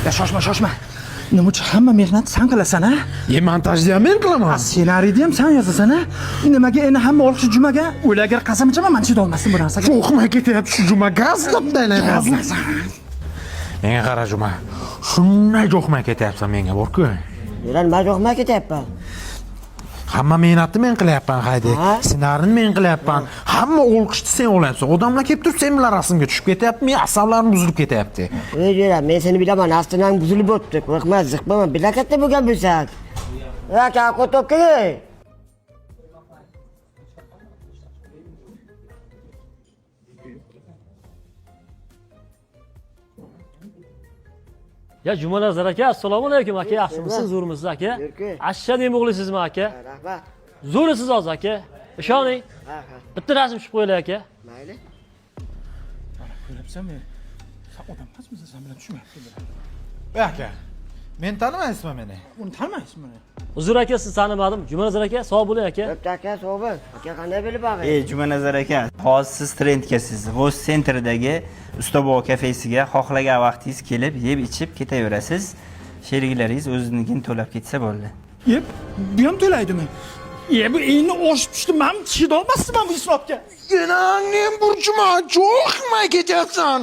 Ya shoshma. Nima uchun hamma mehnatni sen qilasan, ha? Montajni ham men qilaman. Ssenariyni ham sen yozasan, ha? Nimaga endi hamma olqish jumaga o'ylarga qasam ichaman, men chida olmasdim bu narsaga. Cho'qmay ketyapti shu juma gazlab taylayman. Menga qara juma. Shunday jo'qmay ketyapsan menga bor-ku. Yo'lan nima jo'qmay ketyapman? Hamma mehnatni men qilyapman, haydi. Ssenariyni men qilyapman. Hamma olqishni sen olyapsan. Odamlar kelib turib sen bilan rasmga tushib ketyapti. Men asablarim buzilib ketyapti. Yo'lan, men seni bilaman, aslidan buzilib o'tdi. Qo'rqma, ziqmaman. Bilakatda bo'lgan bo'lsak. Aka, qo'tib kel. Ya Jumanazar aka, assalomu alaykum aka. Yaxshimisiz, zo'rmisiz aka? Ashshadek o'g'lisizmi aka? Rahmat. Zo'risiz hozir aka. Ishoning. Bitta rasm tushib qo'yinglar aka. Mayli. Ko'ryapsanmi? Sen odam emasmisan, sen bilan tushmayapti. Aka, men tanimaysizmi meni? Uni tanimaysizmi? Uzr aka, sizni tanimadim. Jumanazar aka, sog' bo'ling aka. Bitta aka, sog' bo'l. Aka qanday bilib olgan? Jumanazar aka, hozir siz trendkasiz. Voz sentridagi Ustobobo kafesiga xohlagan vaqtingiz kelib, yeb ichib ketaverasiz. Sheriklaringiz o'zinikini to'lab ketsa bo'ldi. Yeb, bu ham to'laydimi? Bu endi oshib tushdi, men chida olmasdim bu hisobga. Yana men burjuma jo'qmay ketyapsan.